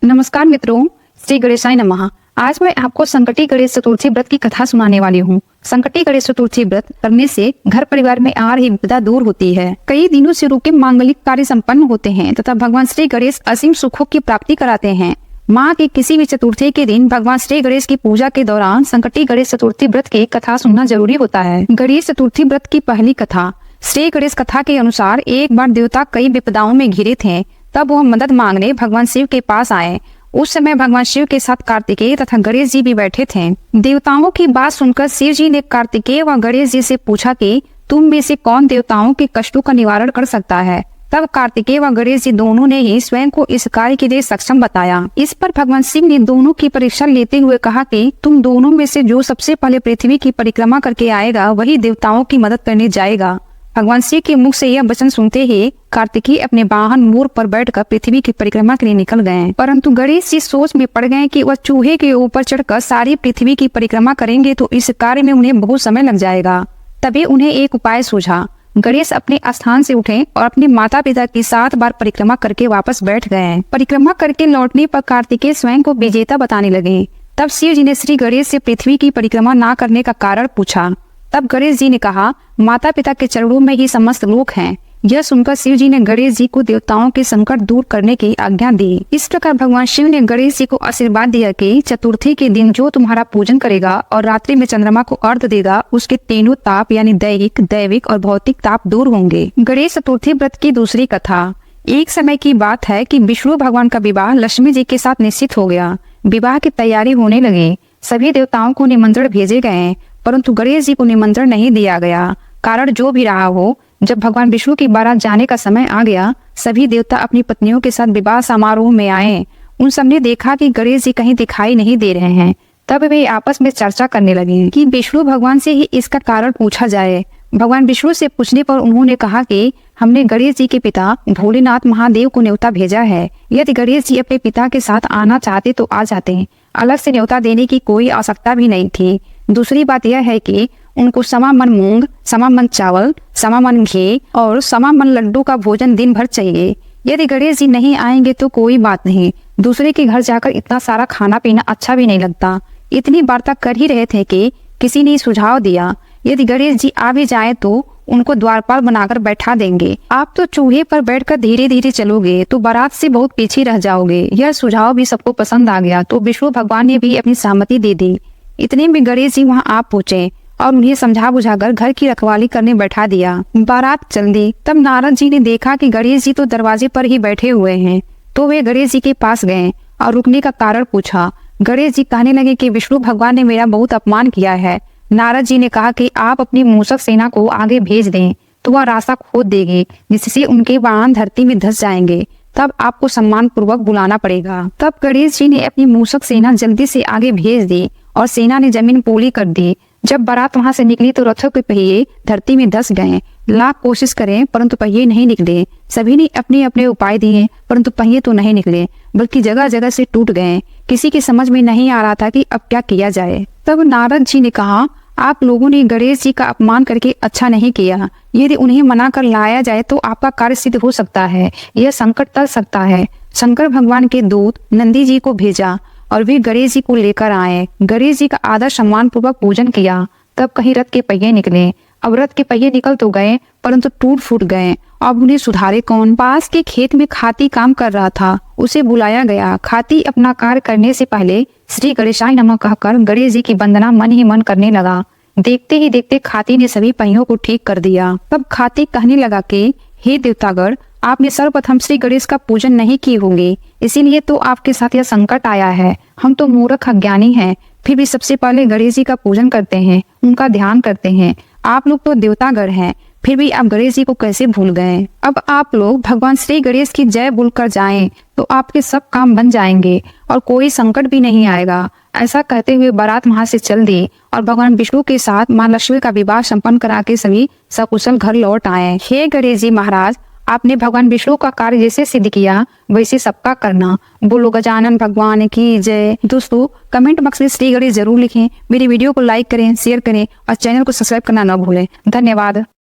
नमस्कार मित्रों, श्री गणेशाय नमः। आज मैं आपको संकटी गणेश चतुर्थी व्रत की कथा सुनाने वाली हूँ। संकटी गणेश चतुर्थी व्रत करने से घर परिवार में आ रही विपदा दूर होती है। कई दिनों से रुके मांगलिक कार्य संपन्न होते हैं तथा भगवान श्री गणेश असीम सुखों की प्राप्ति कराते हैं। माँ की किसी भी चतुर्थी के दिन भगवान श्री गणेश की पूजा के दौरान संकटी गणेश चतुर्थी व्रत की कथा सुनना जरूरी होता है। गणेश चतुर्थी व्रत की पहली कथा। श्री गणेश कथा के अनुसार एक बार देवता कई विपदाओं में घिरे थे, तब वह मदद मांगने भगवान शिव के पास आए। उस समय भगवान शिव के साथ कार्तिकेय तथा गणेश जी भी बैठे थे। देवताओं की बात सुनकर शिव जी ने कार्तिकेय व गणेश जी से पूछा कि तुम में से कौन देवताओं के कष्टों का निवारण कर सकता है। तब कार्तिकेय व गणेश जी दोनों ने ही स्वयं को इस कार्य के लिए सक्षम बताया। इस पर भगवान शिव ने दोनों की परीक्षा लेते हुए कहा कि तुम दोनों में से जो सबसे पहले पृथ्वी की परिक्रमा करके आएगा वही देवताओं की मदद करने जाएगा। भगवान शिव के मुख से यह वचन सुनते ही कार्तिकेय अपने वाहन मोर पर बैठकर पृथ्वी की परिक्रमा के लिए निकल गए। परंतु गणेश जी सोच में पड़ गए कि वह चूहे के ऊपर चढ़कर सारी पृथ्वी की परिक्रमा करेंगे तो इस कार्य में उन्हें बहुत समय लग जाएगा। तभी उन्हें एक उपाय सूझा। गणेश अपने स्थान से उठे और अपने माता पिता की 7 बार परिक्रमा करके वापस बैठ गए। परिक्रमा करके लौटने पर कार्तिकेय स्वयं को विजेता बताने लगे। तब शिव जी ने श्री गणेश से पृथ्वी की परिक्रमा न करने का कारण पूछा। तब गणेश जी ने कहा, माता पिता के चरणों में ही समस्त लोक हैं। यह सुनकर शिव जी ने गणेश जी को देवताओं के संकट दूर करने की आज्ञा दी। इस प्रकार भगवान शिव ने गणेश जी को आशीर्वाद दिया कि चतुर्थी के दिन जो तुम्हारा पूजन करेगा और रात्रि में चंद्रमा को अर्घ देगा उसके तीनों ताप यानी दैहिक, दैविक और भौतिक ताप दूर होंगे। गणेश चतुर्थी व्रत की दूसरी कथा। एक समय की बात है कि विष्णु भगवान का विवाह लक्ष्मी जी के साथ निश्चित हो गया। विवाह की तैयारी होने लगी। सभी देवताओं को निमंत्रण भेजे गए, परंतु गणेश जी को निमंत्रण नहीं दिया गया। कारण जो भी रहा हो, जब भगवान विष्णु की बारात जाने का समय आ गया, सभी देवता अपनी पत्नियों के साथ विवाह समारोह में आए। उन सबने देखा कि गणेश जी कहीं दिखाई नहीं दे रहे हैं। तब वे आपस में चर्चा करने लगे कि विष्णु भगवान से ही इसका कारण पूछा जाए। भगवान विष्णु से पूछने पर उन्होंने कहा कि हमने गणेश जी के पिता भोलेनाथ महादेव को न्योता भेजा है। यदि गणेश जी अपने पिता के साथ आना चाहते तो आ जाते। अलग से न्योता देने की कोई आवश्यकता भी नहीं थी। दूसरी बात यह है कि उनको समा मन मूंग, समा मन चावल, समा मन घी और समा मन लड्डू का भोजन दिन भर चाहिए। यदि गणेश जी नहीं आएंगे तो कोई बात नहीं, दूसरे के घर जाकर इतना सारा खाना पीना अच्छा भी नहीं लगता। इतनी वार्ता कर ही रहे थे कि किसी ने सुझाव दिया, यदि गणेश जी आ भी जाए तो उनको द्वारपाल बनाकर बैठा देंगे। आप तो चूहे पर बैठकर धीरे धीरे चलोगे तो बारात से बहुत पीछे रह जाओगे। यह सुझाव भी सबको पसंद आ गया तो विष्णु भगवान ने भी अपनी सहमति दे दी। इतने में गणेश जी वहां आ पहुंचे और उन्हें समझा बुझाकर घर की रखवाली करने बैठा दिया। बारात चल दी। तब नारद जी ने देखा कि गणेश जी तो दरवाजे पर ही बैठे हुए हैं, तो वे गणेश जी के पास गए और रुकने का कारण पूछा। गणेश जी कहने लगे कि विष्णु भगवान ने मेरा बहुत अपमान किया है। नारद जी ने कहा कि आप अपनी मूषक सेना को आगे भेज दें तो वह रास्ता खोद देगी, जिससे उनके वाहन धरती में धंस जाएंगे। तब आपको सम्मान पूर्वक बुलाना पड़ेगा। तब गणेश जी ने अपनी मूषक सेना जल्दी से आगे भेज दी और सेना ने जमीन पोली कर दी। जब बारात वहां से निकली तो रथों के पहिए धरती में धंस गए। लाख कोशिश करें परंतु पहिए नहीं निकले। सभी ने अपने अपने उपाय दिए परंतु पहिए तो नहीं निकले, बल्कि जगह जगह से टूट गए। किसी की समझ में नहीं आ रहा था कि अब क्या किया जाए। तब नारद जी ने कहा, आप लोगों ने गणेश जी का अपमान करके अच्छा नहीं किया। यदि उन्हें मना कर लाया जाए तो आपका कार्य सिद्ध हो सकता है, यह संकट टल सकता है। शंकर भगवान के दूत नंदी जी को भेजा और वे गणेश जी को लेकर आए। गणेश जी का आदर सम्मान पूर्वक पूजन किया। तब कहीं रथ के पहिए निकले। अब रथ के पहिए निकल तो गए परंतु टूट फूट गए। अब उन्हें सुधारे कौन। पास के खेत में खाती काम कर रहा था, उसे बुलाया गया। खाती अपना कार्य करने से पहले श्री गणेशाय नमः कहकर गणेश जी की वंदना मन ही मन करने लगा। देखते ही देखते खाती ने सभी पहियों को ठीक कर दिया। तब खाती कहने लगा कि हे देवतागण, आपने सर्वप्रथम श्री गणेश का पूजन नहीं किए होंगे, इसीलिए तो आपके साथ यह संकट आया है। हम तो मूर्ख अज्ञानी हैं, फिर भी सबसे पहले गणेश जी का पूजन करते हैं, उनका ध्यान करते हैं। आप लोग तो देवतागण हैं, फिर भी आप गणेश जी को कैसे भूल गए। अब आप लोग भगवान श्री गणेश की जय बोलकर जाएं तो आपके सब काम बन जाएंगे और कोई संकट भी नहीं आएगा। ऐसा कहते हुए बारात वहां से चल दी और भगवान विष्णु के साथ मां लक्ष्मी का विवाह संपन्न करा के सभी सकुशल घर लौट आए। हे गणेश जी महाराज, आपने भगवान विष्णु का कार्य जैसे सिद्ध किया वैसे सबका करना। बोलो गजानन भगवान की जय। दोस्तों, कमेंट बॉक्स में श्री गणेश जरूर लिखें। मेरी वीडियो को लाइक करें, शेयर करें और चैनल को सब्सक्राइब करना न भूलें। धन्यवाद।